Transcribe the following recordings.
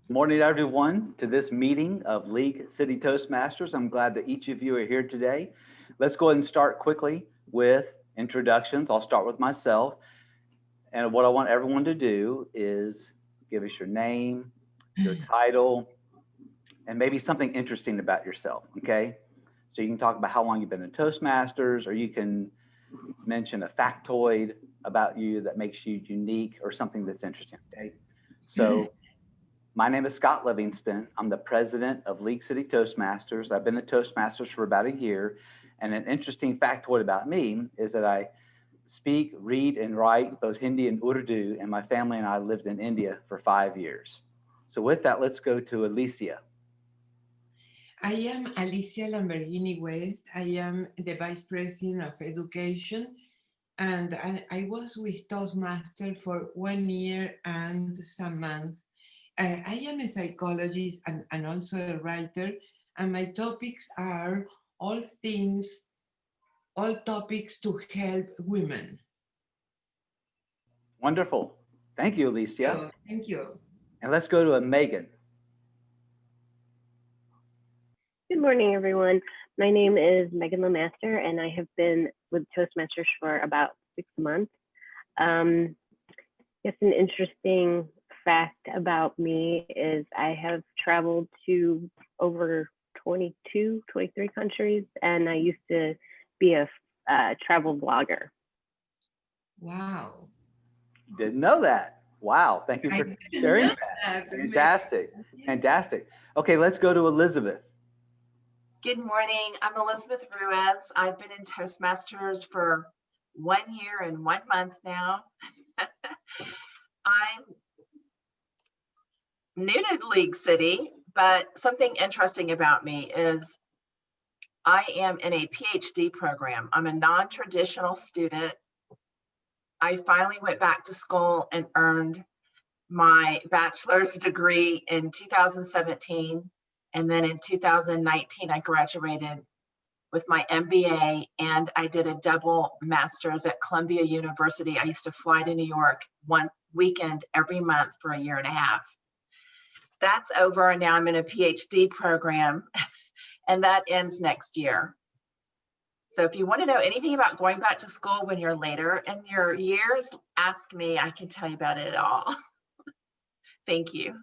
Morning, everyone, to this meeting of League City Toastmasters. I'm glad that each of you are here today. Let's go ahead and start quickly with introductions. I'll start with myself. And what I want everyone to do is give us your name, your title, and maybe something interesting about yourself, okay? So you can talk about how long you've been in Toastmasters, or you can mention a factoid about you that makes you unique or something that's interesting, okay? So my name is Scott Livingston. I'm the president of League City Toastmasters. I've been a Toastmasters for about a year. And an interesting factoid about me is that I speak, read, and write both Hindi and Urdu, and my family and I lived in India for 5 years. So with that, let's go to Alicia. I am Alicia Lamborghini West. I am the Vice President of Education, and I was with Toastmaster for 1 year and some months. I am a psychologist and also a writer, and my topics are all things, all topics to help women. Wonderful. Thank you, Alicia. Thank you. And let's go to a Megan. Good morning, everyone. My name is Megan Lemaster, and I have been with Toastmasters for about 6 months. It's an interesting fact about me is I have traveled to over 22, 23 countries, and I used to be a travel blogger. Wow. Didn't know that. Wow. Thank you for sharing that. that. Fantastic. Yes. Fantastic. Okay, let's go to Elizabeth. Good morning. I'm Elizabeth Ruiz. I've been in Toastmasters for 1 year and 1 month now. I'm new to League City, but something interesting about me is I am in a PhD program. I'm a non-traditional student. I finally went back to school and earned my bachelor's degree in 2017. And then in 2019, I graduated with my MBA, and I did a double master's at Columbia University. I used to fly to New York one weekend every month for a year and a half. That's over, and now I'm in a PhD program, and that ends next year. So if you want to know anything about going back to school when you're later in your years, ask me. I can tell you about it all. Thank you.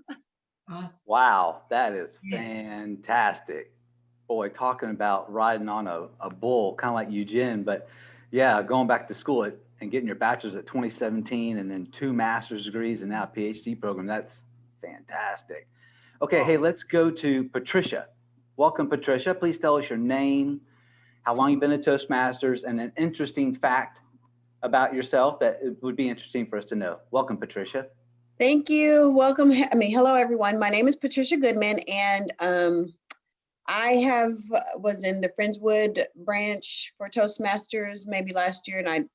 Wow, that is fantastic. Boy, talking about riding on a bull, kind of like Eugene, but yeah, going back to school and getting your bachelor's at 2017 and then 2 master's degrees and now a PhD program, that's fantastic. Okay, hey, let's go to Patricia. Welcome, Patricia. Please tell us your name, how long you've been at Toastmasters, and an interesting fact about yourself that it would be interesting for us to know. Welcome, Patricia. Thank you. Welcome. Hello, everyone. My name is Patricia Goodman, and I was in the Friendswood branch for Toastmasters maybe last year, and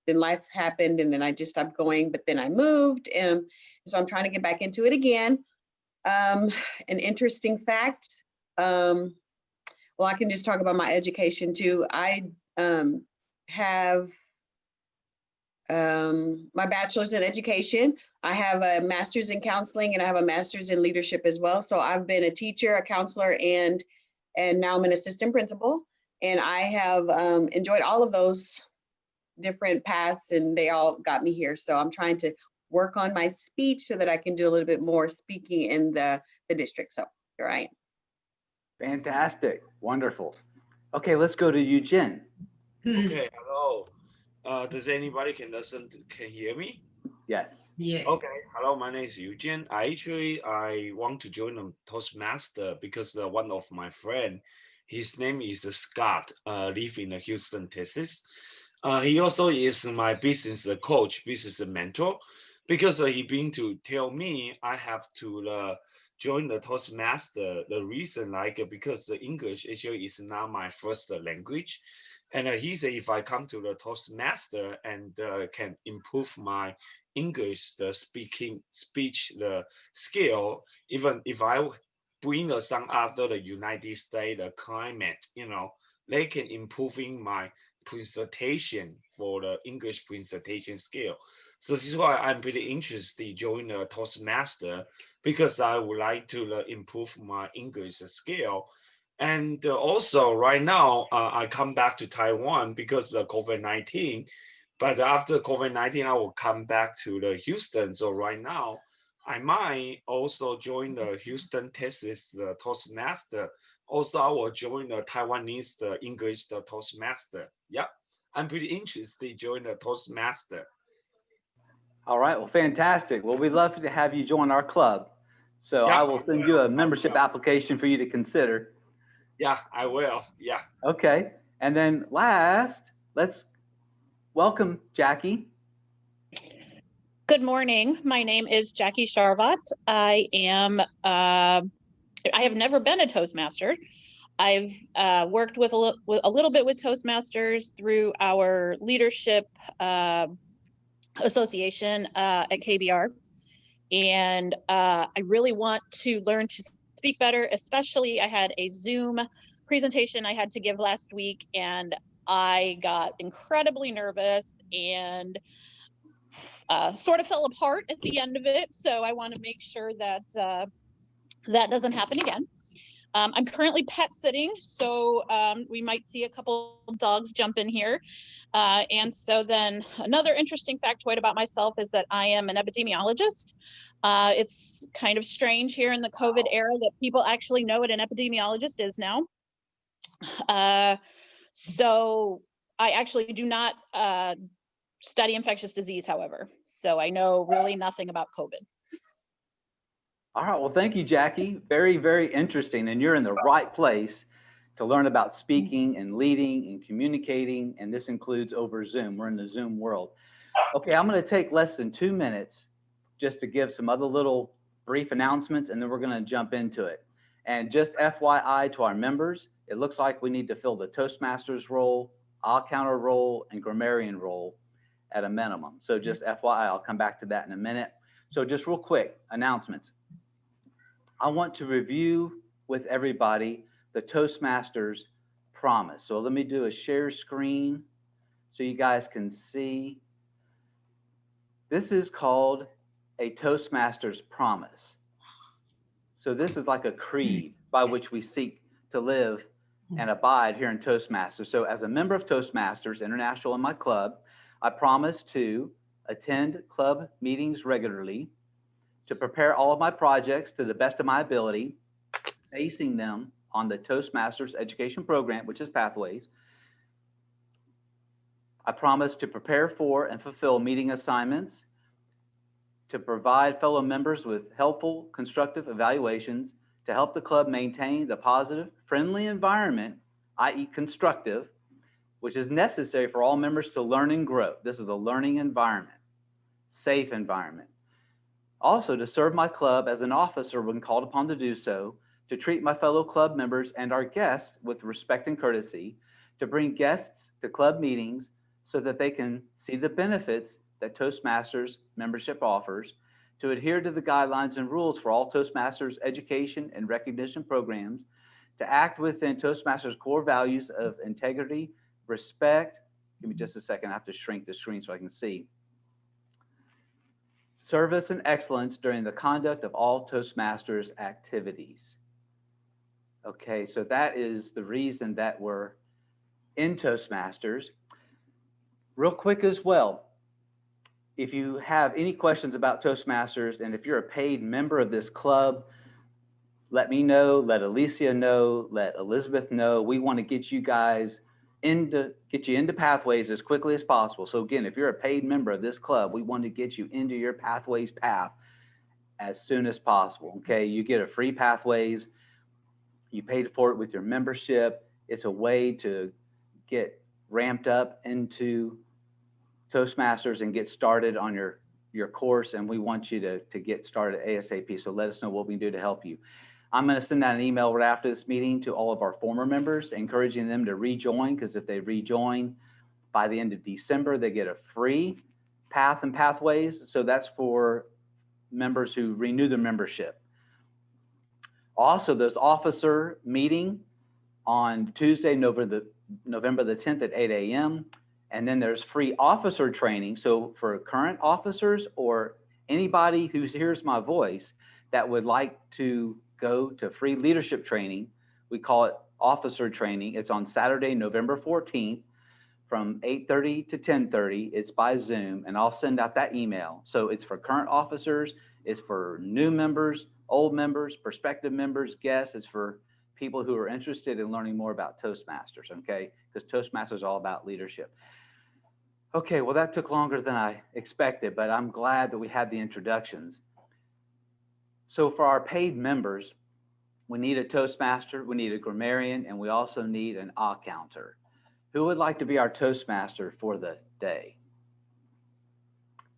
then life happened, and then I just stopped going. But then I moved, and so I'm trying to get back into it again. An interesting fact. Well, I can just talk about my education too. I have my bachelor's in education. I have a master's in counseling, and I have a master's in leadership as well. So I've been a teacher, a counselor, and now I'm an assistant principal. And I have enjoyed all of those different paths, and they all got me here. So I'm trying to work on my speech so that I can do a little bit more speaking in the district. So here I am. Fantastic. Wonderful. Okay, let's go to Eugene. Okay, hello. Does anybody can hear me? Yes. Yes. Okay, hello, my name is Eugene. I want to join the Toastmaster because one of my friend, his name is Scott, live in Houston, Texas. He also is my business coach, business mentor, because he been to tell me I have to join the Toastmaster. The reason because the English actually is not my first language. And he said if I come to the Toastmaster and can improve my English, the speech, the skill, even if I bring some other the United States the climate, they can improving my presentation for the English presentation skill. So this is why I'm pretty interested to join a Toastmaster, because I would like to improve my English skill. And also right now, I come back to Taiwan because of COVID-19. But after COVID-19, I will come back to the Houston. So right now, I might also join the Houston, Texas, the Toastmaster. Also, I will join the Taiwanese, the English, the Toastmaster. Yeah, I'm pretty interested to join the Toastmaster. All right, well, fantastic. Well, we'd love to have you join our club. So Yeah, I will send you a membership application for you to consider. yeah, I will. Yeah. Okay. And then last, let's welcome Jackie. Good morning. My name is Jackie Sharvat. I have never been a Toastmaster. I've worked with a little bit with Toastmasters through our leadership association at KBR. And I really want to learn to speak better, especially I had a Zoom presentation I had to give last week, and I got incredibly nervous and sort of fell apart at the end of it. So I want to make sure that that doesn't happen again. I'm currently pet sitting, so we might see a couple dogs jump in here. And so then another interesting factoid about myself is that I am an epidemiologist. It's kind of strange here in the COVID era that people actually know what an epidemiologist is now. So I actually do not study infectious disease, however. So I know really nothing about COVID. All right, well, thank you, Jackie. Very, very interesting. And you're in the right place to learn about speaking and leading and communicating. And this includes over Zoom. We're in the Zoom world. Okay, I'm going to take less than 2 minutes just to give some other little brief announcements, and then we're going to jump into it. And just FYI to our members, it looks like we need to fill the Toastmasters role, All-Counter role, and Grammarian role at a minimum. So just FYI, I'll come back to that in a minute. So just real quick, announcements. I want to review with everybody the Toastmasters Promise. So let me do a share screen so you guys can see. This is called a Toastmasters Promise. So this is like a creed by which we seek to live and abide here in Toastmasters. So as a member of Toastmasters International in my club, I promise to attend club meetings regularly, to prepare all of my projects to the best of my ability, basing them on the Toastmasters education program, which is Pathways. I promise to prepare for and fulfill meeting assignments, to provide fellow members with helpful, constructive evaluations, to help the club maintain the positive, friendly environment, i.e. constructive, which is necessary for all members to learn and grow. This is a learning environment, safe environment. Also, to serve my club as an officer when called upon to do so, to treat my fellow club members and our guests with respect and courtesy, to bring guests to club meetings so that they can see the benefits that Toastmasters membership offers, to adhere to the guidelines and rules for all Toastmasters education and recognition programs, to act within Toastmasters core values of integrity, respect. Give me just a second, I have to shrink the screen so I can see. Service and excellence during the conduct of all Toastmasters activities. Okay, so that is the reason that we're in Toastmasters. Real quick as well, if you have any questions about Toastmasters, and if you're a paid member of this club, let me know, let Alicia know, let Elizabeth know. We want to get you guys into Pathways as quickly as possible. So again, if you're a paid member of this club, we want to get you into your Pathways path as soon as possible. Okay, you get a free Pathways. You paid for it with your membership. It's a way to get ramped up into Toastmasters and get started on your course, and we want you to get started ASAP. So let us know what we can do to help you. I'm going to send out an email right after this meeting to all of our former members, encouraging them to rejoin, because if they rejoin by the end of December, they get a free path and Pathways. So that's for members who renew their membership. Also, there's officer meeting on Tuesday, November the 10th at 8 a.m. And then there's free officer training. So for current officers or anybody who hears my voice that would like to go to free leadership training, we call it officer training. It's on Saturday, November 14th from 8:30 to 10:30. It's by Zoom, and I'll send out that email. So it's for current officers, it's for new members, old members, prospective members, guests. It's for people who are interested in learning more about Toastmasters, okay? Because Toastmasters is all about leadership. Okay, well, that took longer than I expected, but I'm glad that we had the introductions. So for our paid members, we need a Toastmaster, we need a grammarian, and we also need an counter. Who would like to be our Toastmaster for the day?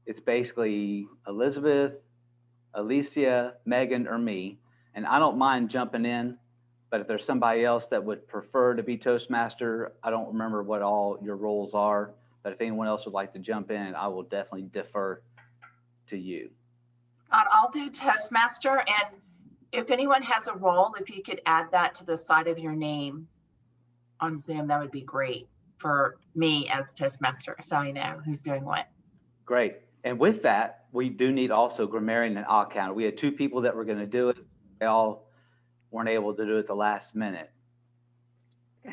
It's basically Elizabeth, Alicia, Megan, or me. And I don't mind jumping in, but if there's somebody else that would prefer to be Toastmaster, I don't remember what all your roles are, but if anyone else would like to jump in, I will definitely defer to you. Scott, I'll do Toastmaster, and if anyone has a role, if you could add that to the side of your name on Zoom, that would be great for me as Toastmaster, so I know who's doing what. Great. And with that, we do need also grammarian and counter. We had two people that were going to do it. They all weren't able to do it at the last minute.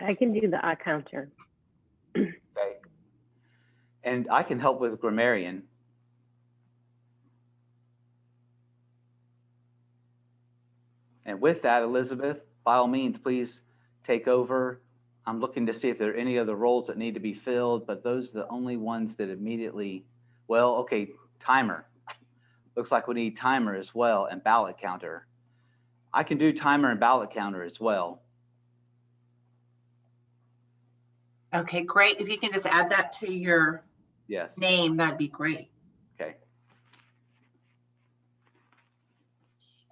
I can do the counter. Okay. And I can help with grammarian. And with that, Elizabeth, by all means, please take over. I'm looking to see if there are any other roles that need to be filled, but those are the only ones that immediately, well, okay, timer. Looks like we need timer as well and ballot counter. I can do timer and ballot counter as well. Okay, great. If you can just add that to your name, that'd be great. Okay.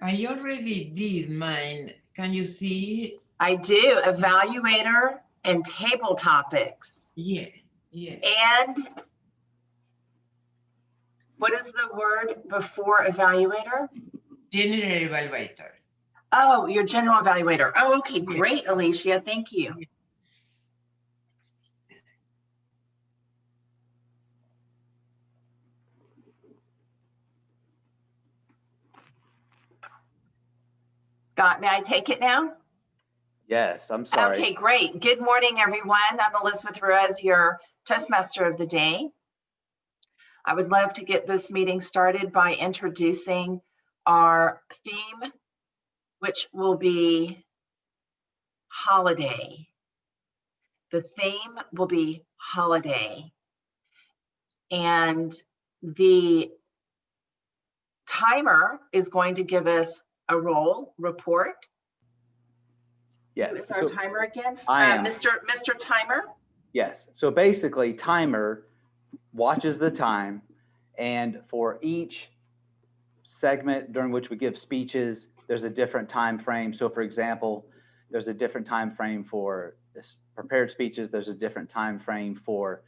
I already did mine. Can you see? I do. Evaluator and table topics. Yeah, yeah. And what is the word before evaluator? General evaluator. Oh, your general evaluator. Oh, okay, great, Alicia. Thank you. Scott, may I take it now? Yes, I'm sorry. Okay, great. Good morning, everyone. I'm Elizabeth Ruiz, your Toastmaster of the day. I would love to get this meeting started by introducing our theme, which will be holiday. The theme will be holiday. And the timer is going to give us a role report. Yes. Who is our timer again? I am. Mr. Timer? Yes. So basically, timer watches the time, and for each segment during which we give speeches, there's a different time frame. So for example, there's a different time frame for prepared speeches, there's a different time frame for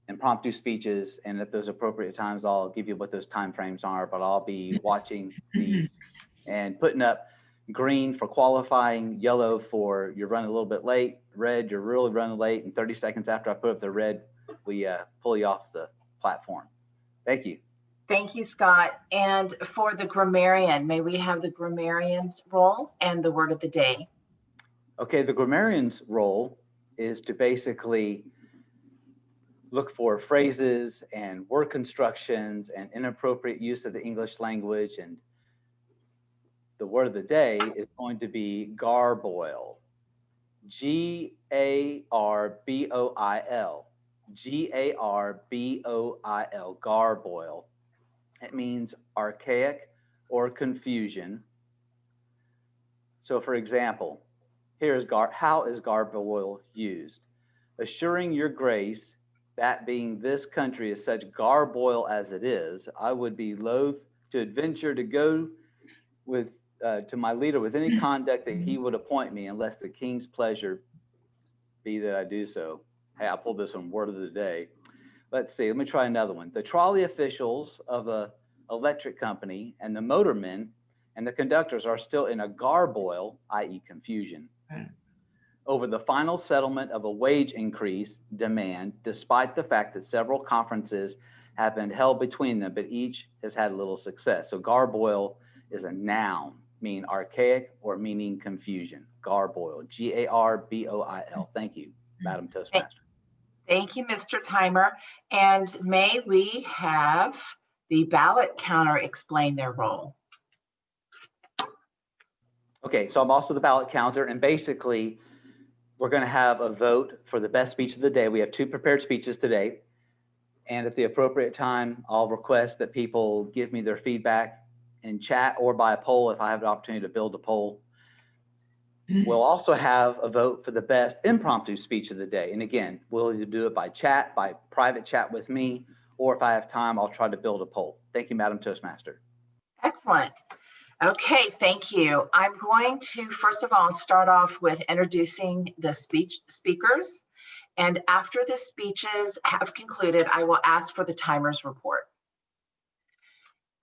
impromptu speeches, and at those appropriate times, I'll give you what those time frames are, but I'll be watching these and putting up green for qualifying, yellow for you're running a little bit late, red, you're really running late, and 30 seconds after I put up the red, we pull you off the platform. Thank you. Thank you, Scott. And for the grammarian, may we have the grammarian's role and the word of the day? Okay, the grammarian's role is to basically look for phrases and word constructions and inappropriate use of the English language. And the word of the day is going to be garboil. G-A-R-B-O-I-L. G-A-R-B-O-I-L, garboil. It means archaic or confusion. So for example, how is garboil used? Assuring your grace, that being this country is such garboil as it is, I would be loath to adventure to go with to my leader with any conduct that he would appoint me, unless the king's pleasure be that I do so. Hey, I pulled this from word of the day. Let's see, let me try another one. The trolley officials of the electric company and the motormen and the conductors are still in a garboil, i.e. confusion. over the final settlement of a wage increase demand, despite the fact that several conferences have been held between them, but each has had little success. So garboil is a noun, meaning archaic or meaning confusion. Garboil, G-A-R-B-O-I-L. Thank you, Madam Toastmaster. Thank you, Mr. Timer. And may we have the ballot counter explain their role? Okay, so I'm also the ballot counter, and basically we're going to have a vote for the best speech of the day. We have 2 prepared speeches today, and at the appropriate time, I'll request that people give me their feedback in chat or by a poll if I have the opportunity to build a poll. We'll also have a vote for the best impromptu speech of the day. And again, we'll either do it by chat, by private chat with me, or if I have time, I'll try to build a poll. Thank you, Madam Toastmaster. Excellent. Okay, thank you. I'm going to, first of all, start off with introducing the speakers. And after the speeches have concluded, I will ask for the timer's report.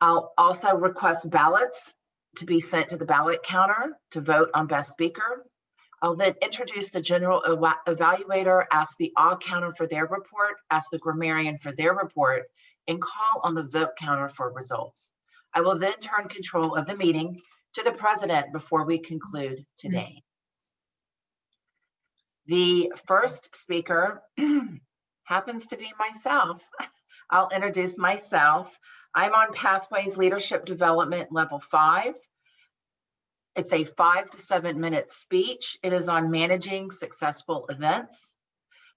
I'll also request ballots to be sent to the ballot counter to vote on best speaker. I'll then introduce the general evaluator, ask the odd counter for their report, ask the grammarian for their report, and call on the vote counter for results. I will then turn control of the meeting to the president before we conclude today. The first speaker happens to be myself. I'll introduce myself. I'm on Pathways Leadership Development Level 5. It's a 5 to 7 minute speech. It is on managing successful events.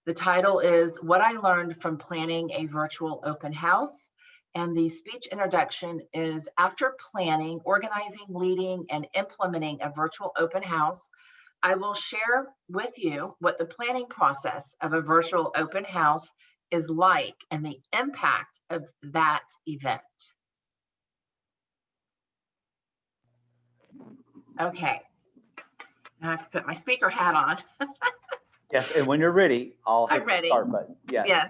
The title is What I Learned from Planning a Virtual Open House. And the speech introduction is, after planning, organizing, leading, and implementing a virtual open house, I will share with you what the planning process of a virtual open house is like and the impact of that event. Okay, now I have to put my speaker hat on. Yes, and when you're ready, I'll hit the start button. Yes. Yes.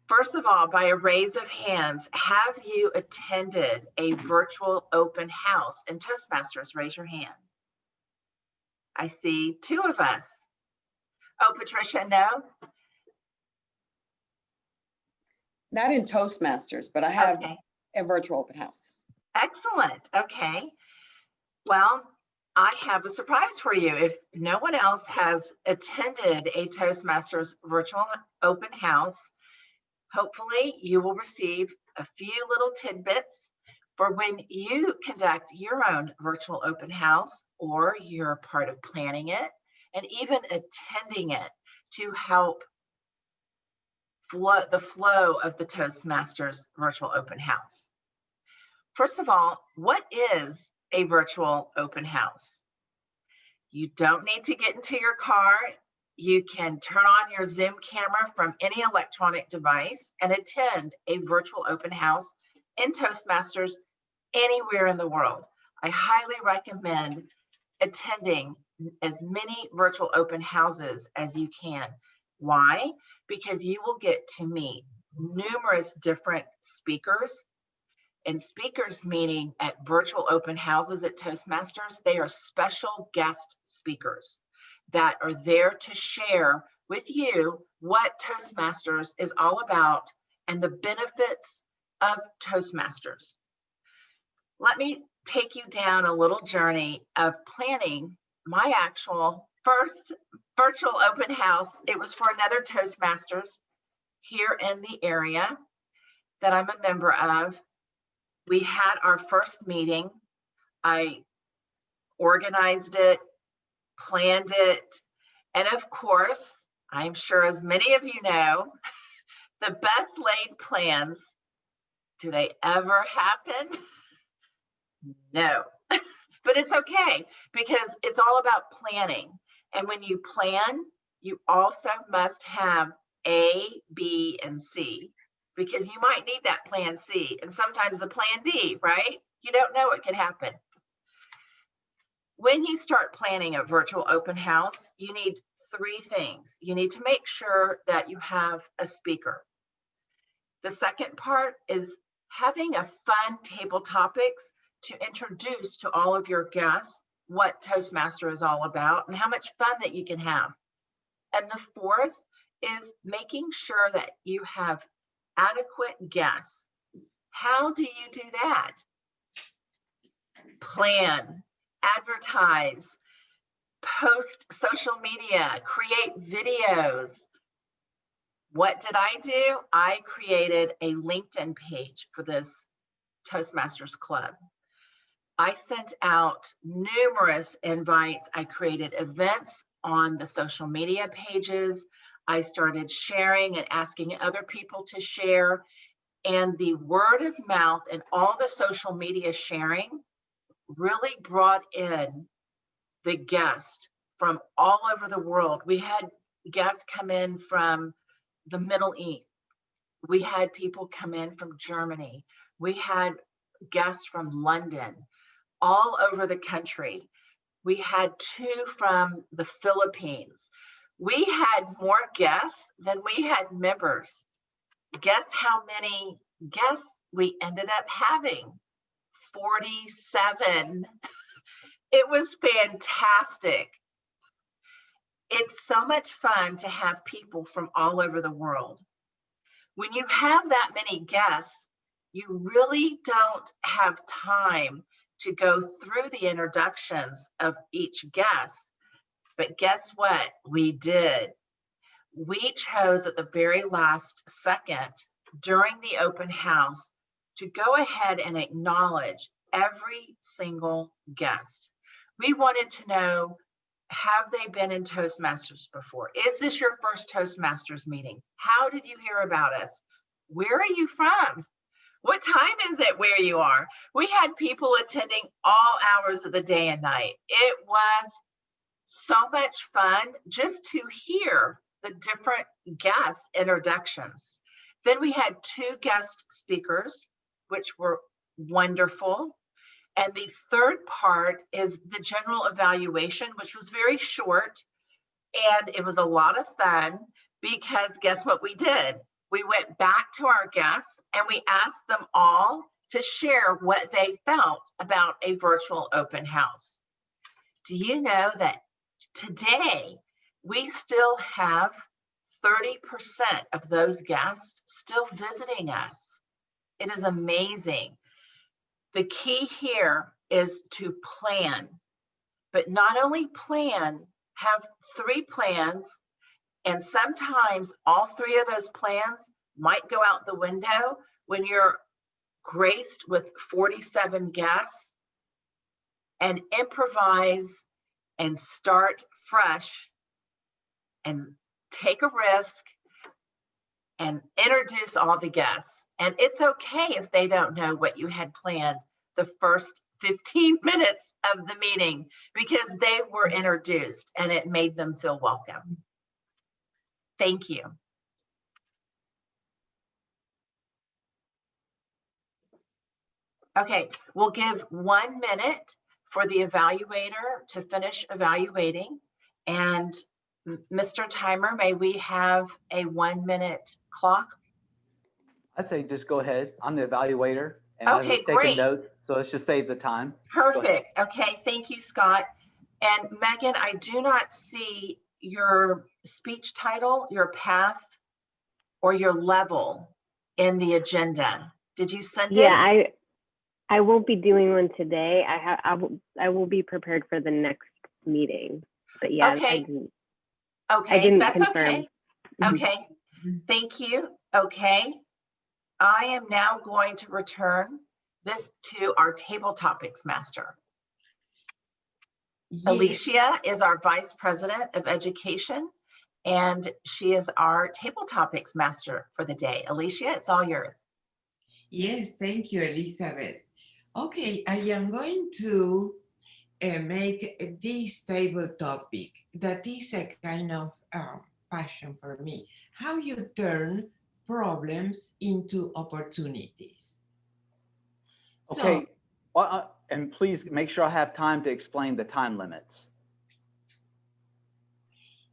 First of all, by a raise of hands, have you attended a virtual open house? And Toastmasters, raise your hand. I see 2 of us. Oh, Patricia, no? Not in Toastmasters, but I have a virtual open house. Excellent. Okay. Well, I have a surprise for you. If no one else has attended a Toastmasters virtual open house, hopefully you will receive a few little tidbits for when you conduct your own virtual open house, or you're part of planning it and even attending it to help the flow of the Toastmasters virtual open house. First of all, what is a virtual open house? You don't need to get into your car. You can turn on your Zoom camera from any electronic device and attend a virtual open house in Toastmasters anywhere in the world. I highly recommend attending as many virtual open houses as you can. Why? Because you will get to meet numerous different speakers. And speakers meaning at virtual open houses at Toastmasters, they are special guest speakers that are there to share with you what Toastmasters is all about and the benefits of Toastmasters. Let me take you down a little journey of planning my actual first virtual open house. It was for another Toastmasters here in the area that I'm a member of. We had our first meeting. I organized it, planned it, and of course, I'm sure as many of you know, the best laid plans, do they ever happen? No, but it's okay because it's all about planning. And when you plan, you also must have A, B, and C, because you might need that plan C and sometimes the plan D, right? You don't know what could happen. When you start planning a virtual open house, you need 3 things. You need to make sure that you have a speaker. The second part is having a fun table topics to introduce to all of your guests what Toastmaster is all about and how much fun that you can have. And the fourth is making sure that you have adequate guests. How do you do that? Plan, advertise, post social media, create videos. What did I do? I created a LinkedIn page for this Toastmasters Club. I sent out numerous invites. I created events on the social media pages. I started sharing and asking other people to share. And the word of mouth and all the social media sharing really brought in the guests from all over the world. We had guests come in from the Middle East. We had people come in from Germany. We had guests from London, all over the country. We had 2 from the Philippines. We had more guests than we had members. Guess how many guests we ended up having? 47. It was fantastic. It's so much fun to have people from all over the world. When you have that many guests, you really don't have time to go through the introductions of each guest. But guess what? We did. We chose at the very last second during the open house to go ahead and acknowledge every single guest. We wanted to know, have they been in Toastmasters before? Is this your first Toastmasters meeting? How did you hear about us? Where are you from? What time is it where you are? We had people attending all hours of the day and night. It was so much fun just to hear the different guest introductions. Then we had 2 guest speakers, which were wonderful. And the third part is the general evaluation, which was very short. And it was a lot of fun because guess what we did? We went back to our guests and we asked them all to share what they felt about a virtual open house. Do you know that today we still have 30% of those guests still visiting us? It is amazing. The key here is to plan, but not only plan, have 3 plans, and sometimes all 3 of those plans might go out the window when you're graced with 47 guests, and improvise and start fresh and take a risk and introduce all the guests. And it's okay if they don't know what you had planned the first 15 minutes of the meeting, because they were introduced and it made them feel welcome. Thank you. Okay, we'll give 1 minute for the evaluator to finish evaluating. And Mr. Timer, may we have a 1-minute clock? I'd say just go ahead. I'm the evaluator. And Okay, I was taking great. notes, so let's just save the time. Perfect. Okay, thank you, Scott. And Megan, I do not see your speech title, your path, or your level in the agenda. Did you send it? Yeah, I won't be doing one today. I will be prepared for the next meeting. But yeah, Okay. I Okay, didn't that's confirm. okay. Okay, thank you. Okay, I am now going to return this to our table topics master. Yes. Alicia is our Vice President of Education, and she is our table topics master for the day. Alicia, it's all yours. Yes, thank you, Elizabeth. Okay, I am going to make this table topic that is a kind of passion for me. How you turn problems into opportunities. Okay, well, and please make sure I have time to explain the time limits.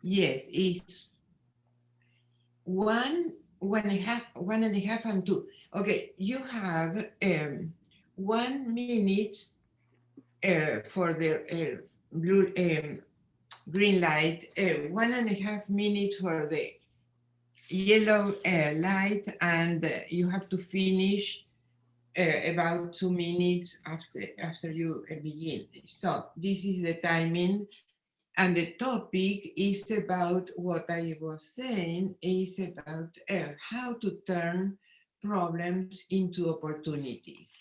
Yes, it's 1, 1.5, and 2. Okay, you have 1 minute for the blue green light, 1.5 minutes for the yellow light, and you have to finish about 2 minutes after you begin. So this is the timing, and the topic is about what I was saying, is about how to turn problems into opportunities.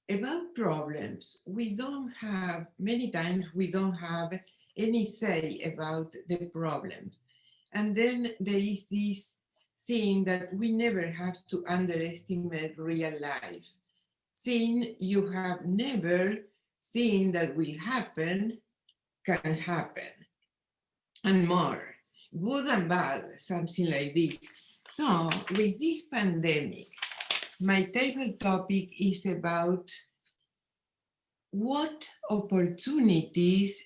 About problems, we don't have, many times we don't have any say about the problems. And then there is this thing that we never have to underestimate real life. Thing you have never seen that will happen can happen, and more, good and bad, something like this. So with this pandemic, my table topic is about what opportunities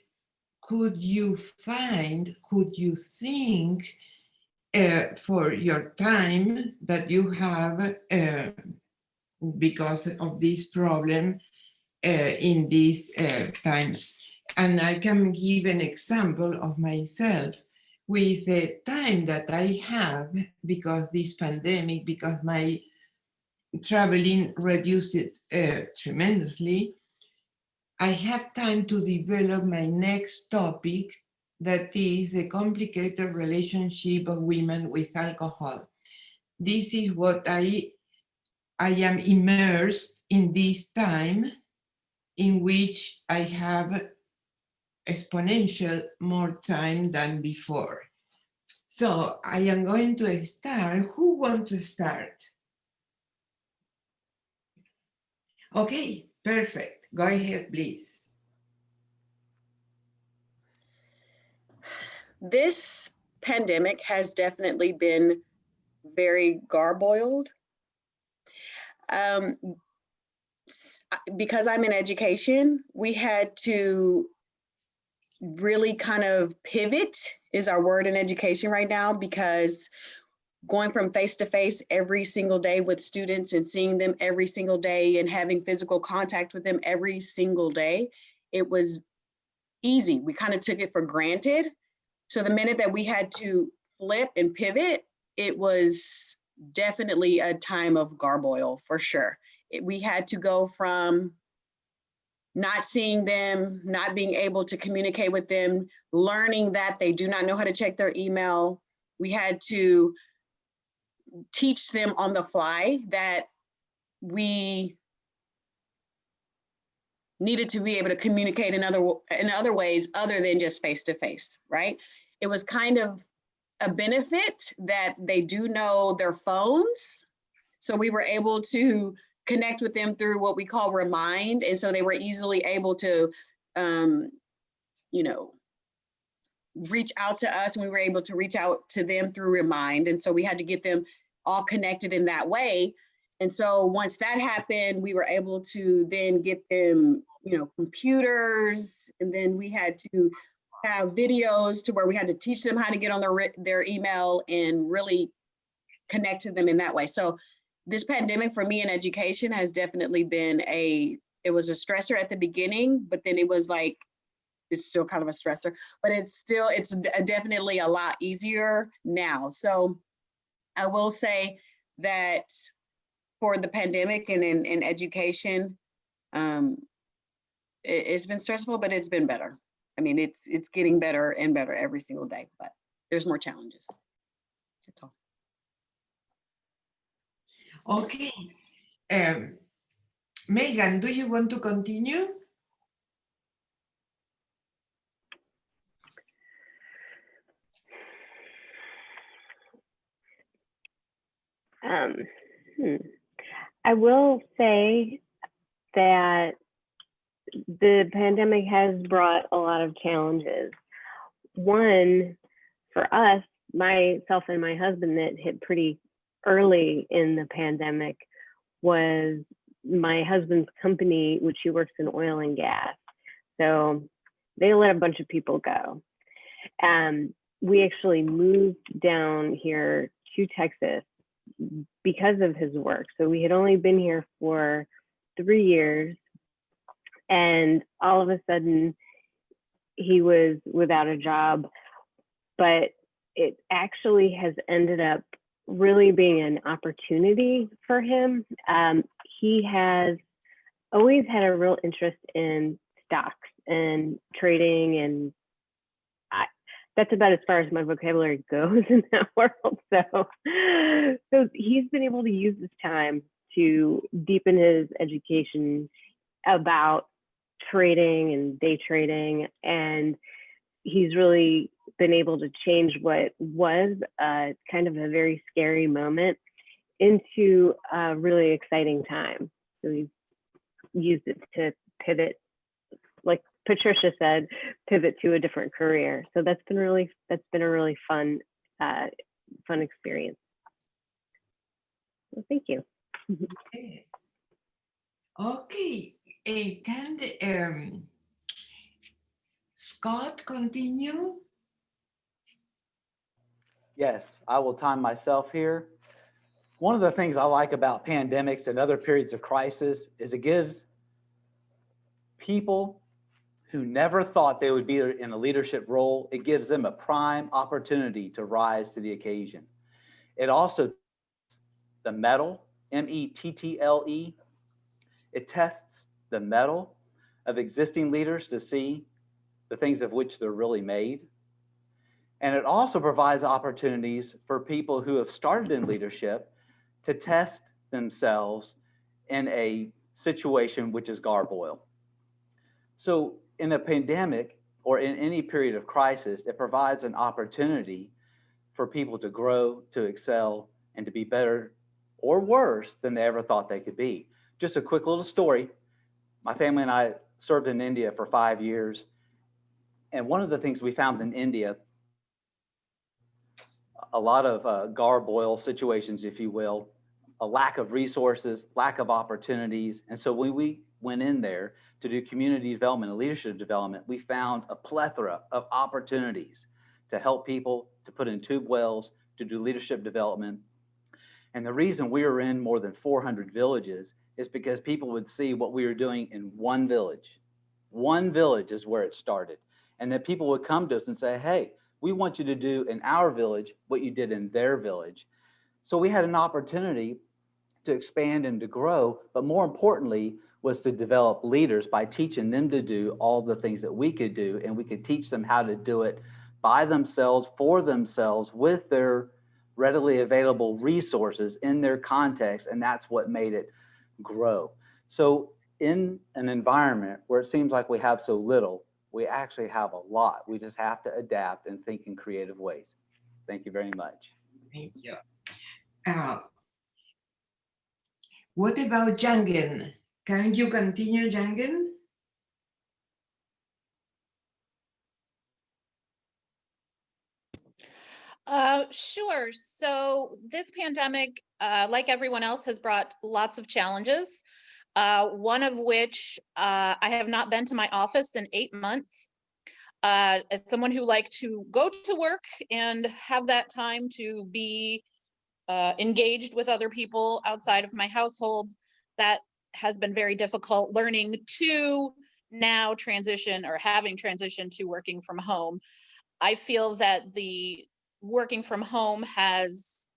could you find, could you think for your time that you have because of this problem in these times. And I can give an example of myself with the time that I have because this pandemic, because my traveling reduced tremendously. I have time to develop my next topic, that is the complicated relationship of women with alcohol. This is what I am immersed in this time in which I have exponential more time than before. So I am going to start. Who wants to start? Okay, perfect. Go ahead, please. This pandemic has definitely been very garboiled. Because I'm in education, we had to really kind of pivot, is our word in education right now, because going from face to face every single day with students and seeing them every single day and having physical contact with them every single day, it was easy. We kind of took it for granted. So the minute that we had to flip and pivot, it was definitely a time of garboil for sure. We had to go from not seeing them, not being able to communicate with them, learning that they do not know how to check their email. We had to teach them on the fly that we needed to be able to communicate in other ways other than just face to face, right? It was kind of a benefit that they do know their phones. So we were able to connect with them through what we call Remind. And so they were easily able to, reach out to us, and we were able to reach out to them through Remind. And so we had to get them all connected in that way. And so once that happened, we were able to then get them, computers, and then we had to have videos to where we had to teach them how to get on their email and really connect to them in that way. So this pandemic for me in education has definitely been it was a stressor at the beginning, but then it was like, it's still kind of a stressor, but it's definitely a lot easier now. So I will say that for the pandemic and in education, it's been stressful, but it's been better. I mean, it's getting better and better every single day, but there's more challenges. That's all. Okay. Megan, do you want to continue? I will say that the pandemic has brought a lot of challenges. One, for us, myself and my husband, that hit pretty early in the pandemic was my husband's company, which he works in oil and gas. So they let a bunch of people go. And we actually moved down here to Texas because of his work. So we had only been here for 3 years. And all of a sudden, he was without a job, but it actually has ended up really being an opportunity for him. He has always had a real interest in stocks and trading, and that's about as far as my vocabulary goes in that world. So he's been able to use this time to deepen his education about trading and day trading, and he's really been able to change what was kind of a very scary moment into a really exciting time. So he's used it to pivot, like Patricia said, pivot to a different career. So that's been a really fun experience. Well, thank you. Okay. Can Scott continue? Yes, I will time myself here. One of the things I like about pandemics and other periods of crisis is it gives people who never thought they would be in a leadership role, it gives them a prime opportunity to rise to the occasion. It also the mettle, METTLE. It tests the mettle of existing leaders to see the things of which they're really made. And it also provides opportunities for people who have started in leadership to test themselves in a situation which is garboil. So in a pandemic or in any period of crisis, it provides an opportunity for people to grow, to excel, and to be better or worse than they ever thought they could be. Just a quick little story. My family and I served in India for 5 years. And one of the things we found in India, a lot of garboil situations, if you will, a lack of resources, lack of opportunities. And so when we went in there to do community development and leadership development, we found a plethora of opportunities to help people, to put in tube wells, to do leadership development. And the reason we were in more than 400 villages is because people would see what we were doing in one village. One village is where it started. And then people would come to us and say, hey, we want you to do in our village what you did in their village. So we had an opportunity to expand and to grow, but more importantly was to develop leaders by teaching them to do all the things that we could do, and we could teach them how to do it by themselves, for themselves, with their readily available resources in their context, and that's what made it grow. So in an environment where it seems like we have so little, we actually have a lot. We just have to adapt and think in creative ways. Thank you very much. Thank you. What about Jangen? Can you continue, Jangen? Sure. So this pandemic, like everyone else, has brought lots of challenges. One of which I have not been to my office in 8 months. As someone who liked to go to work and have that time to be engaged with other people outside of my household, that has been very difficult. Learning to now transition, or having transitioned to working from home, I feel that the working from home has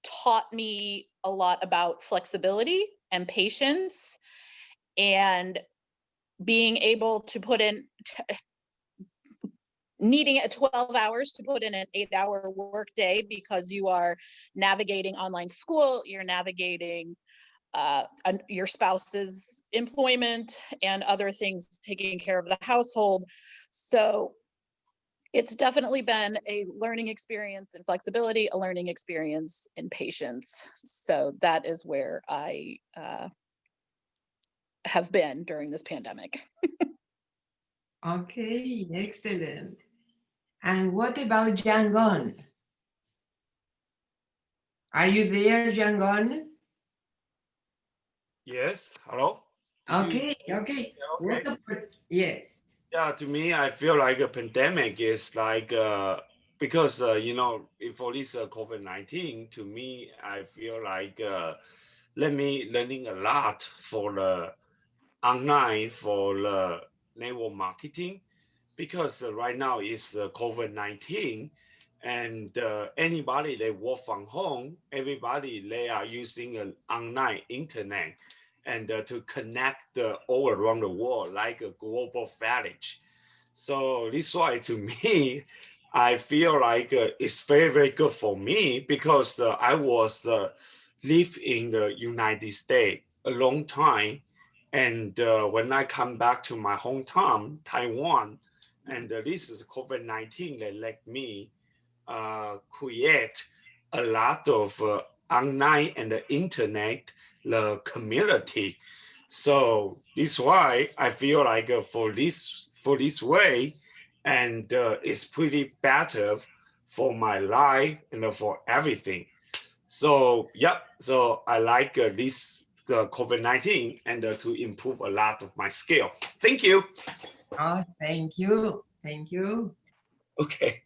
taught me a lot about flexibility and patience, and being able to put in, needing 12 hours to put in an 8-hour workday because you are navigating online school, you're navigating your spouse's employment and other things, taking care of the household. So it's definitely been a learning experience in flexibility, a learning experience in patience. So that is where I have been during this pandemic. Okay, excellent. And what about Yangon? Are you there, Yangon? Yes, hello? Okay. Okay. Yes. Yeah, to me, I feel like a pandemic is like, because, for this COVID-19, to me, I feel like let me learning a lot for the online for the network marketing because right now it's COVID-19 and anybody they work from home, everybody they are using an online internet and to connect all around the world like a global village. So this why to me, I feel like it's very, very good for me because I was live in the United States a long time. And when I come back to my hometown, Taiwan, and this is COVID-19 that let me create a lot of online and the internet, the community. So this why I feel like for this way, and it's pretty better for my life and for everything. So yeah, so I like this COVID-19 and to improve a lot of my skill. Thank you. Oh, thank you. Thank you. Okay.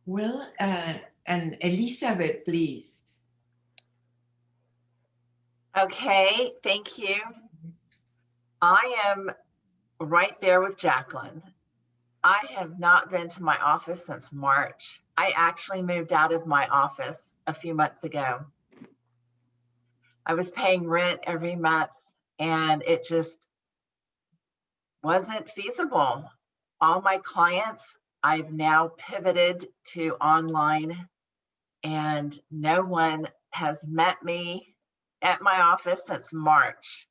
Well, and Elizabeth, please. Okay, thank you. I am right there with Jacqueline. I have not been to my office since March. I actually moved out of my office a few months ago. I was paying rent every month and it just wasn't feasible. All my clients, I've now pivoted to online and no one has met me at my office since March.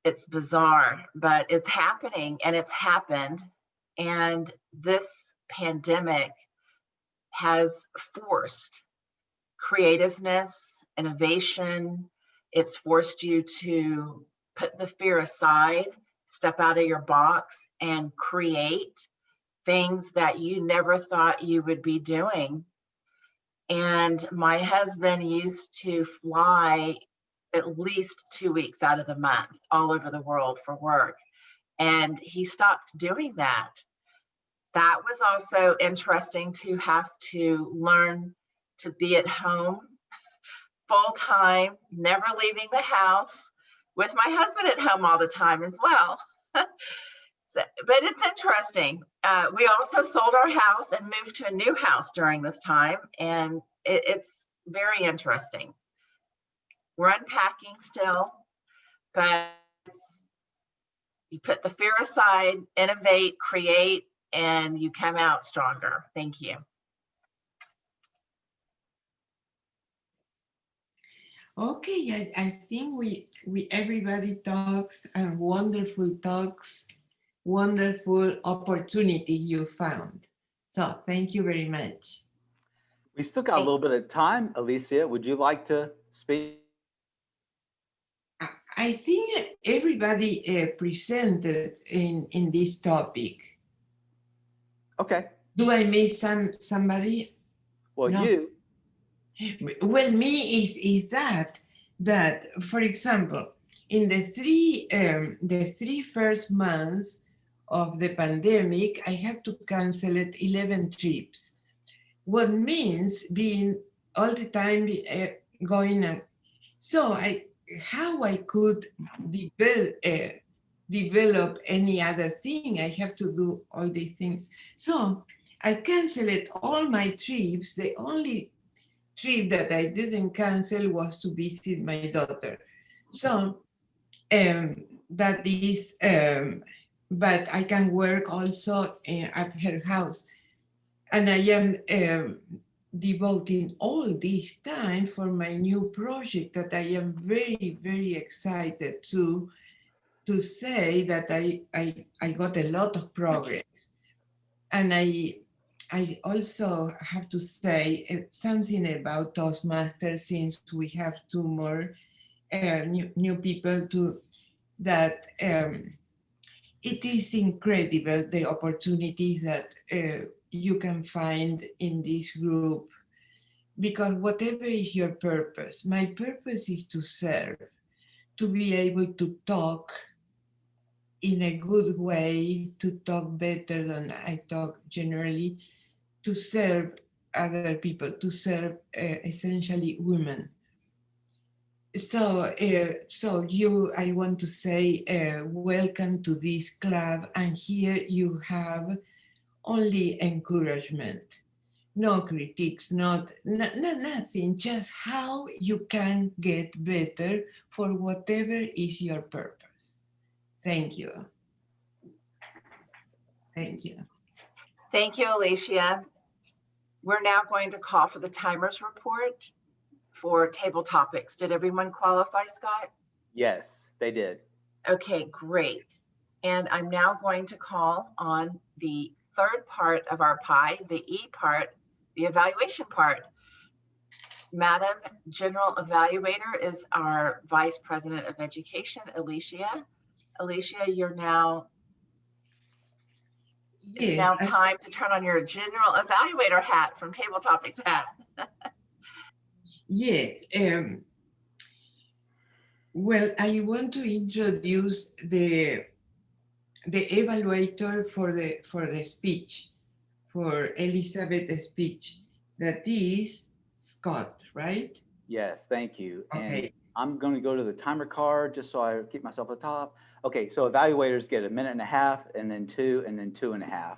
It's bizarre, but it's happening and it's happened. And this pandemic has forced creativeness, innovation. It's forced you to put the fear aside, step out of your box and create things that you never thought you would be doing. And my husband used to fly at least 2 weeks out of the month all over the world for work. And he stopped doing that. That was also interesting to have to learn to be at home full time, never leaving the house, with my husband at home all the time as well. So, but it's interesting. We also sold our house and moved to a new house during this time, and it's very interesting. We're unpacking still, but you put the fear aside, innovate, create, and you come out stronger. Thank you. Okay, I think we everybody talks and wonderful talks, wonderful opportunity you found. So thank you very much. We still got a little bit of time. Alicia, would you like to speak? I think everybody presented in this topic. Okay. Do I miss somebody? Well, No. you. Well, me is that for example, in the three first months of the pandemic, I had to cancel 11 trips. What means being all the time going on. So how I could develop any other thing, I have to do all these things. So I canceled all my trips. The only trip that I didn't cancel was to visit my daughter. So that is, but I can work also at her house. And I am devoting all this time for my new project that I am very, very excited to say that I got a lot of progress. And I also have to say something about Toastmasters, since we have two more new people that it is incredible the opportunities that you can find in this group, because whatever is your purpose, my purpose is to serve, to be able to talk in a good way, to talk better than I talk generally, to serve other people, to serve essentially women. I want to say welcome to this club, and here you have only encouragement, no critiques, nothing, just how you can get better for whatever is your purpose. Thank you. Thank you. Thank you, Alicia. We're now going to call for the timers report for table topics. Did everyone qualify, Scott? Yes, they did. Okay, great. And I'm now going to call on the third part of our pie, the E part, the evaluation part. Madam General Evaluator is our Vice President of Education, Alicia. Alicia, you're now, it's now time to turn on your General Evaluator hat from Table Topics hat. Well, I want to introduce the evaluator for the speech, for Elizabeth's speech. That is Scott, right? Yes, thank you. Okay. And I'm going to go to the timer card just so I keep myself at the top. Okay, so evaluators get 1.5 minutes, and then 2, and then 2.5.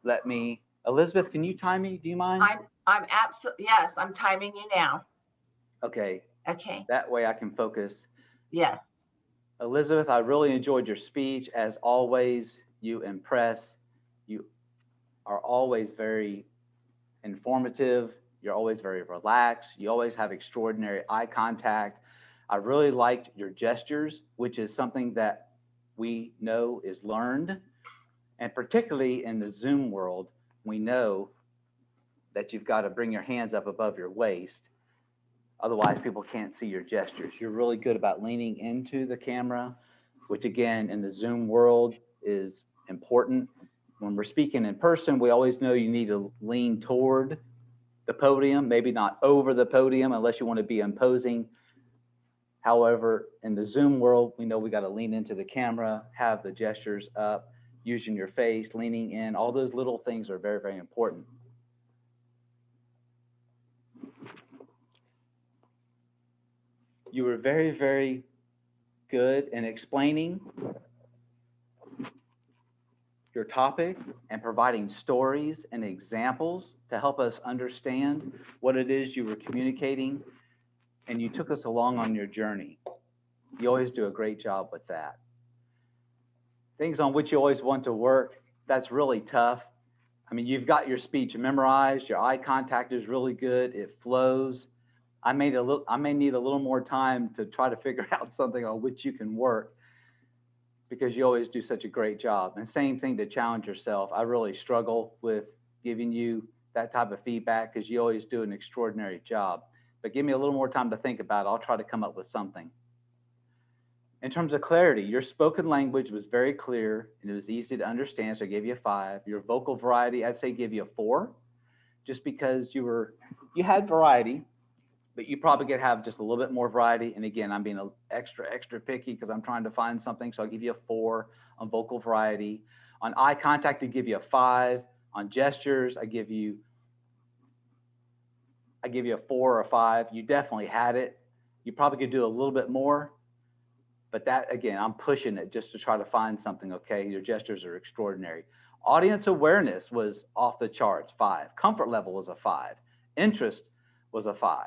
Let me, Elizabeth, can you time me? Do you mind? I'm absolutely, yes, I'm timing you now. Okay. Okay. That way I can focus. Yes. Elizabeth, I really enjoyed your speech. As always, you impress. You are always very informative. You're always very relaxed. You always have extraordinary eye contact. I really liked your gestures, which is something that we know is learned. And particularly in the Zoom world, we know that you've got to bring your hands up above your waist. Otherwise, people can't see your gestures. You're really good about leaning into the camera, which again, in the Zoom world is important. When we're speaking in person, we always know you need to lean toward the podium, maybe not over the podium unless you want to be imposing. However, in the Zoom world, we know we got to lean into the camera, have the gestures up, using your face, leaning in. All those little things are very, very important. You were very, very good in explaining your topic and providing stories and examples to help us understand what it is you were communicating, and you took us along on your journey. You always do a great job with that. Things on which you always want to work, that's really tough. I mean, you've got your speech memorized, your eye contact is really good, it flows. I may need a little more time to try to figure out something on which you can work, because you always do such a great job. And same thing to challenge yourself. I really struggle with giving you that type of feedback because you always do an extraordinary job. But give me a little more time to think about it. I'll try to come up with something. In terms of clarity, your spoken language was very clear and it was easy to understand, so I gave you a 5. Your vocal variety, I'd say give you a 4, just because you had variety, but you probably could have just a little bit more variety. And again, I'm being extra picky because I'm trying to find something. So I'll give you a 4 on vocal variety. On eye contact, I give you a 5. On gestures, I give you a 4 or a 5. You definitely had it. You probably could do a little bit more, but that, again, I'm pushing it just to try to find something, okay? Your gestures are extraordinary. Audience awareness was off the charts, 5. Comfort level was a 5. Interest was a 5.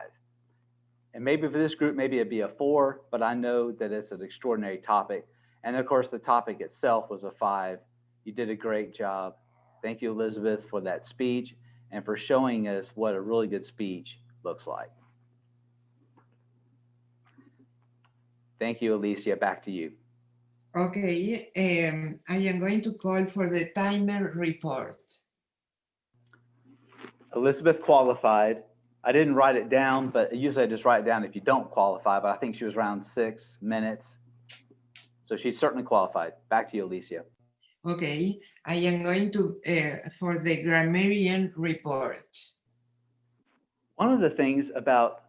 And maybe for this group, maybe it'd be a 4, but I know that it's an extraordinary topic. And of course, the topic itself was a 5. You did a great job. Thank you, Elizabeth, for that speech and for showing us what a really good speech looks like. Thank you, Alicia. Back to you. Okay, I am going to call for the timer report. Elizabeth qualified. I didn't write it down, but usually I just write it down if you don't qualify, but I think she was around 6 minutes. So she's certainly qualified. Back to you, Alicia. Okay, I am going to, for the Grammarian Reports. One of the things about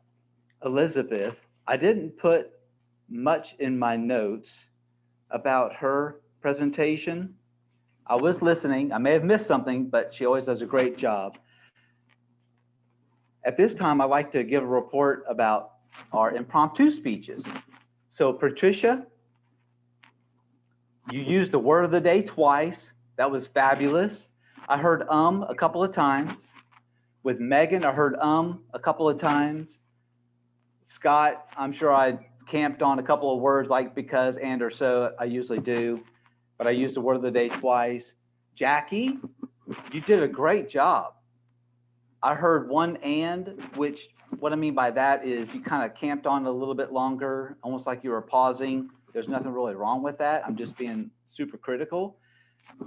Elizabeth, I didn't put much in my notes about her presentation. I was listening. I may have missed something, but she always does a great job. At this time, I'd like to give a report about are impromptu speeches. So Patricia, you used the word of the day twice. That was fabulous. I heard a couple of times. With Megan, I heard a couple of times. Scott, I'm sure I camped on a couple of words like because, and, or so. I usually do, but I used the word of the day twice. Jackie, you did a great job. I heard one and, which what I mean by that is you kind of camped on a little bit longer, almost like you were pausing. There's nothing really wrong with that. I'm just being super critical,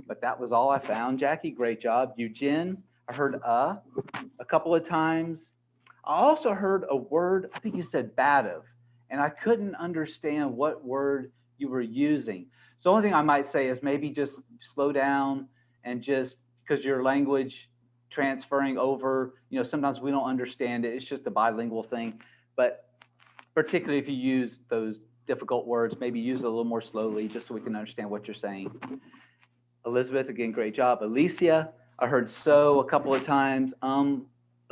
but that was all I found. Jackie, great job. Eugene, I heard a couple of times. I also heard a word, I think you said bative, and I couldn't understand what word you were using. So the only thing I might say is maybe just slow down and just because your language transferring over, you know, sometimes we don't understand it. It's just a bilingual thing. But particularly if you use those difficult words, maybe use it a little more slowly just so we can understand what you're saying. Elizabeth, again, great job. Alicia, I heard so a couple of times, a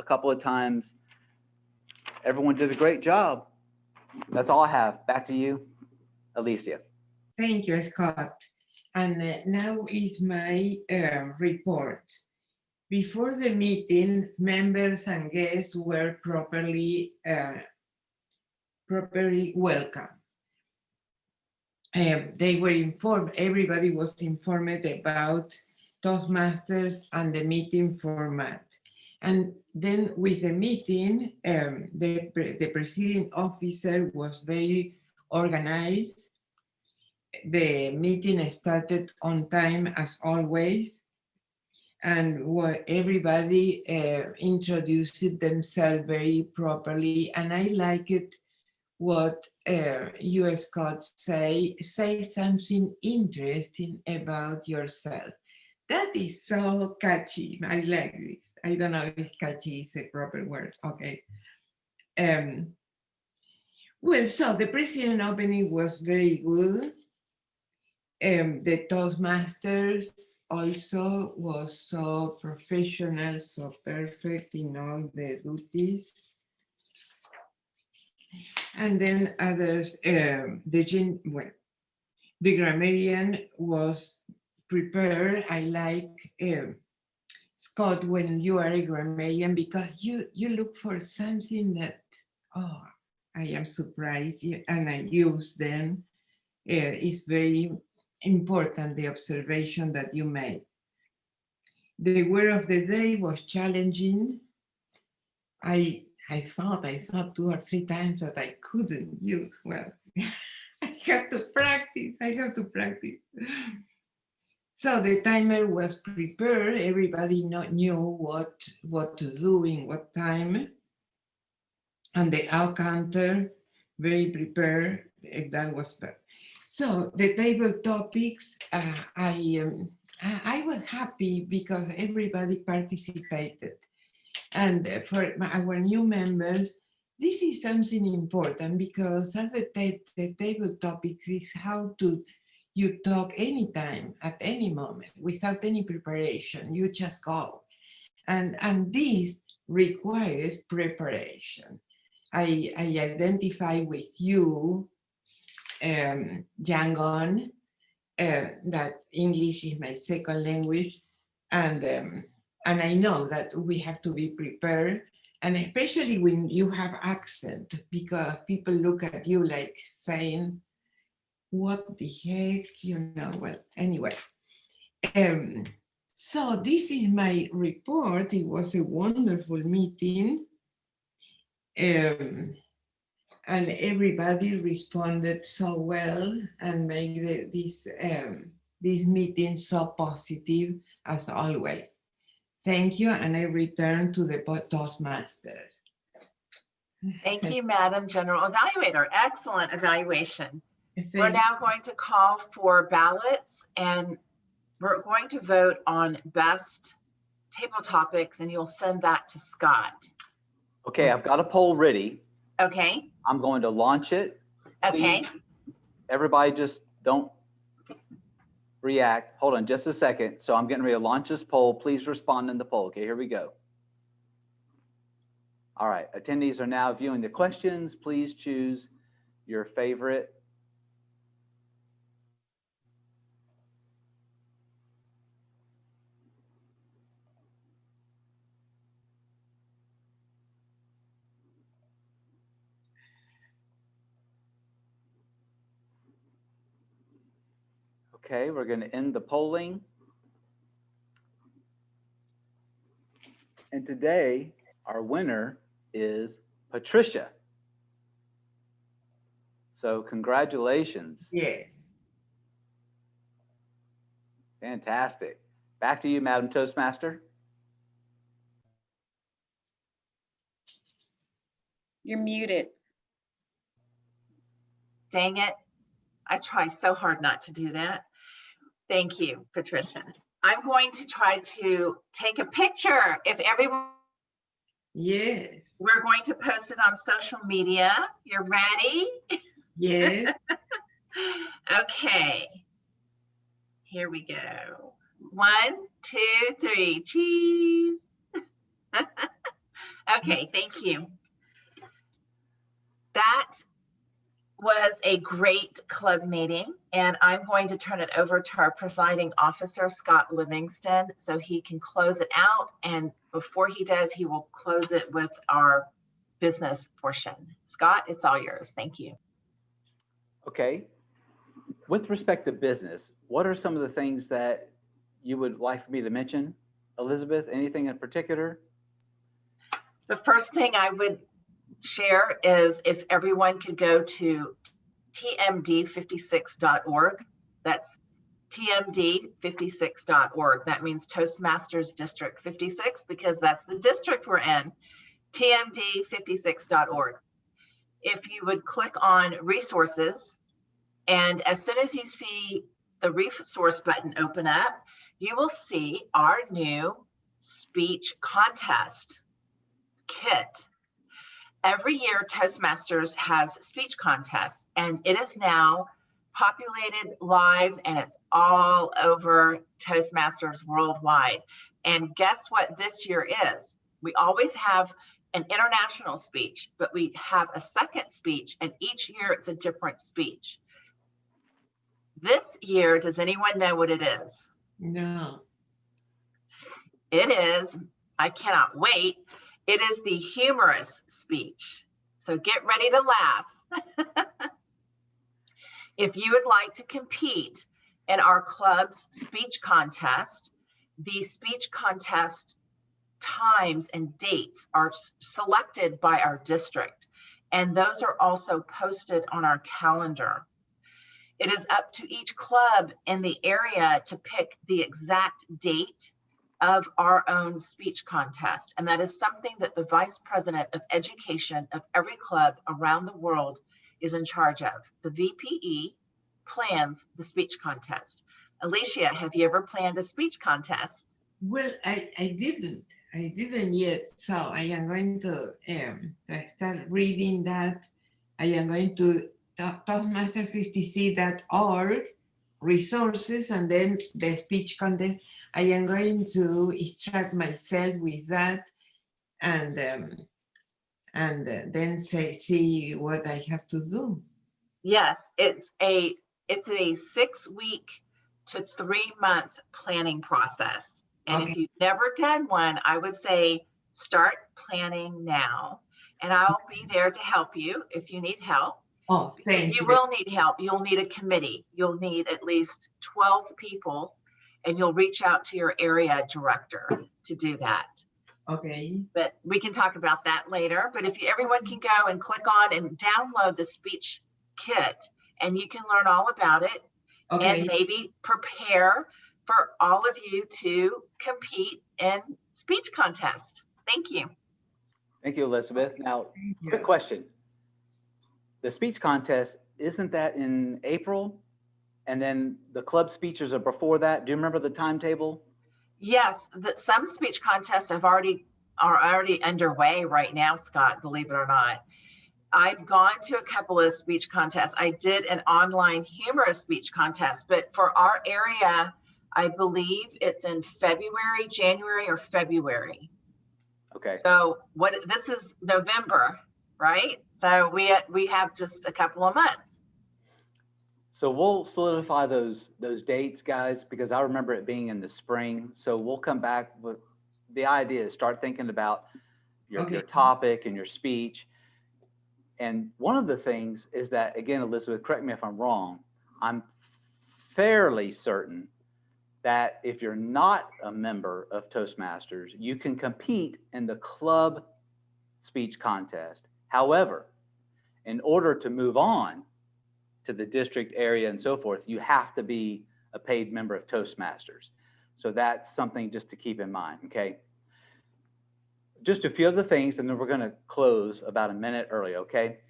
couple of times. Everyone did a great job. That's all I have. Back to you, Alicia. Thank you, Scott. And now is my report. Before the meeting, members and guests were properly welcome. They were informed, everybody was informed about Toastmasters and the meeting format. And then with the meeting, the presiding officer was very organized. The meeting started on time as always. And everybody introduced themselves very properly. And I like it what you, Scott, say something interesting about yourself. That is so catchy. I like this. I don't know if catchy is a proper word. Okay. Well, so the president opening was very good. The Toastmasters also was so professional, so perfect in all the duties. And then others, the grammarian was prepared. I like Scott when you are a grammarian because you look for something that, oh, I am surprised and I use them. It's very important, the observation that you made. The word of the day was challenging. I thought 2 or 3 times that I couldn't use. Well, I have to practice. So the timer was prepared. Everybody knew what to do in what time. And the out counter, very prepared, if that was better. So the table topics, I was happy because everybody participated. And for our new members, this is something important because of the table topics is how you talk anytime, at any moment, without any preparation, you just go. And this requires preparation. I identify with you, Yangon, that English is my second language, and I know that we have to be prepared, and especially when you have accent, because people look at you like saying, what the heck, you know, well, anyway. So this is my report. It was a wonderful meeting. And everybody responded so well and made this meeting so positive as always. Thank you, and I return to the Toastmasters. Thank you, Madam General Evaluator. Excellent evaluation. We're now going to call for ballots, and we're going to vote on best table topics, and you'll send that to Scott. Okay, I've got a poll ready. Okay. I'm going to launch it. Okay. Please, everybody just don't react. Hold on just a second. So I'm getting ready to launch this poll. Please respond in the poll. Okay, here we go. All right, attendees are now viewing the questions. Please choose your favorite. Okay, we're going to end the polling. And today, our winner is Patricia. So congratulations. Yeah. Fantastic. Back to you, Madam Toastmaster. You're muted. Dang it. I try so hard not to do that. Thank you, Patricia. I'm going to try to take a picture. If everyone, Yes. we're going to post it on social media. You're ready? Yes. Okay. Here we go. 1, 2, 3, cheese. Okay, thank you. That was a great club meeting, and I'm going to turn it over to our presiding officer, Scott Livingston, so he can close it out. And before he does, he will close it with our business portion. Scott, it's all yours. Thank you. Okay. With respect to business, what are some of the things that you would like for me to mention? Elizabeth, anything in particular? The first thing I would share is if everyone could go to tmd56.org. That's tmd56.org. That means Toastmasters District 56 because that's the district we're in. tmd56.org. If you would click on resources, and as soon as you see the resource button open up, you will see our new speech contest kit. Every year, Toastmasters has speech contests, and it is now populated live, and it's all over Toastmasters worldwide. And guess what this year is? We always have an international speech, but we have a second speech, and each year it's a different speech. This year, does anyone know what it is? No. It is, I cannot wait, it is the humorous speech. So get ready to laugh. If you would like to compete in our club's speech contest, the speech contest times and dates are selected by our district, and those are also posted on our calendar. It is up to each club in the area to pick the exact date of our own speech contest. And that is something that the Vice President of Education of every club around the world is in charge of. The VPE plans the speech contest. Alicia, have you ever planned a speech contest? Well, I didn't yet. So I am going to start reading that. I am going to Toastmaster50c.org resources, and then the speech contest. I am going to instruct myself with that, and then see what I have to do. Yes, it's a 6-week to 3-month planning process. And Okay. if you've never done one, I would say start planning now. And I'll be there to help you if you need help. Oh, thank you. You will need help. You'll need a committee. You'll need at least 12 people, and you'll reach out to your area director to do that. Okay. But we can talk about that later. But if everyone can go and click on and download the speech kit, and you can learn all about it, Okay. and maybe prepare for all of you to compete in speech contest. Thank you. Thank you, Elizabeth. Now, Thank you. quick question. The speech contest, isn't that in April? And then the club speeches are before that. Do you remember the timetable? Yes, some speech contests are already underway right now, Scott, believe it or not. I've gone to a couple of speech contests. I did an online humorous speech contest, but for our area, I believe it's in January or February. Okay. So this is November, right? So we have just a couple of months. So we'll solidify those dates, guys, because I remember it being in the spring. So we'll come back with the idea is start thinking about your topic and your speech. And one of the things is that, again, Elizabeth, correct me if I'm wrong, I'm fairly certain that if you're not a member of Toastmasters, you can compete in the club speech contest. However, in order to move on to the district area and so forth, you have to be a paid member of Toastmasters. So that's something just to keep in mind, okay? Just a few other things, and then we're gonna close about a minute early, okay?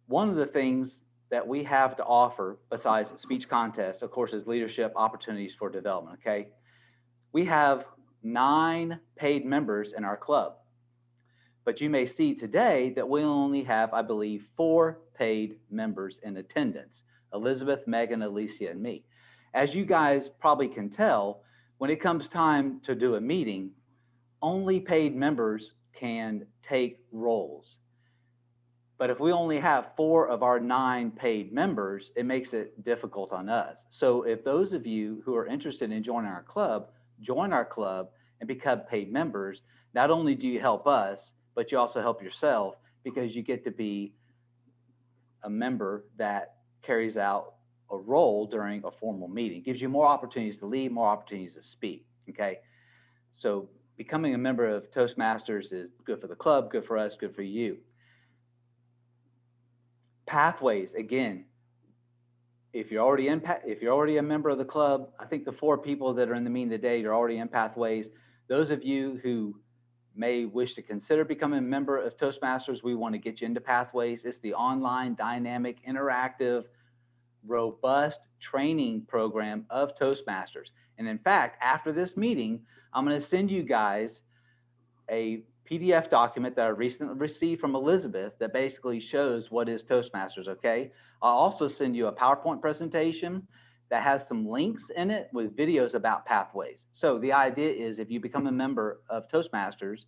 One of the things that we have to offer besides speech contests, of course, is leadership opportunities for development, okay? We have 9 paid members in our club, but you may see today that we only have, I believe, 4 paid members in attendance: Elizabeth, Megan, Alicia, and me. As you guys probably can tell, when it comes time to do a meeting, only paid members can take roles. But if we only have 4 of our 9 paid members, it makes it difficult on us. So if those of you who are interested in joining our club, join our club and become paid members, not only do you help us, but you also help yourself, because you get to be a member that carries out a role during a formal meeting. It gives you more opportunities to lead, more opportunities to speak, okay? So becoming a member of Toastmasters is good for the club, good for us, good for you. Pathways, again, if you're already a member of the club, I think the 4 people that are in the meeting today, you're already in Pathways. Those of you who may wish to consider becoming a member of Toastmasters, we want to get you into Pathways. It's the online, dynamic, interactive, robust training program of Toastmasters. And in fact, after this meeting, I'm going to send you guys a PDF document that I recently received from Elizabeth that basically shows what is Toastmasters, okay? I'll also send you a PowerPoint presentation that has some links in it with videos about Pathways. So the idea is if you become a member of Toastmasters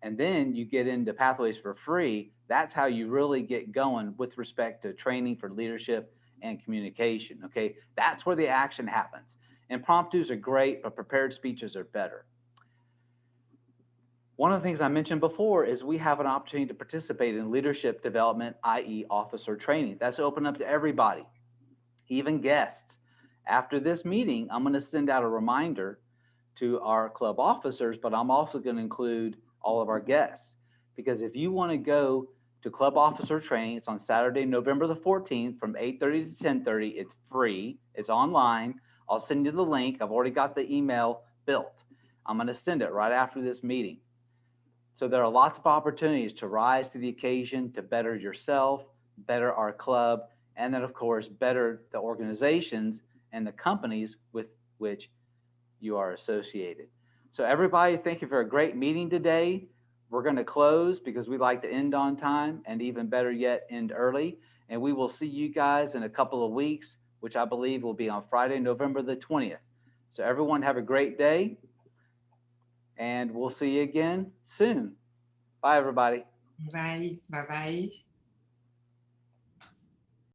and then you get into Pathways for free, that's how you really get going with respect to training for leadership and communication, okay? That's where the action happens. Impromptus are great, but prepared speeches are better. One of the things I mentioned before is we have an opportunity to participate in leadership development, i.e. officer training. That's open up to everybody, even guests. After this meeting, I'm going to send out a reminder to our club officers, but I'm also going to include all of our guests. Because if you want to go to club officer training, it's on Saturday, November the 14th from 8:30 to 10:30. It's free. It's online. I'll send you the link. I've already got the email built. I'm going to send it right after this meeting. So there are lots of opportunities to rise to the occasion, to better yourself, better our club, and then of course, better the organizations and the companies with which you are associated. So everybody, thank you for a great meeting today. We're going to close because we like to end on time, and even better yet, end early. And we will see you guys in a couple of weeks, which I believe will be on Friday, November the 20th. So everyone have a great day, and we'll see you again soon. Bye, everybody. Bye. Bye-bye.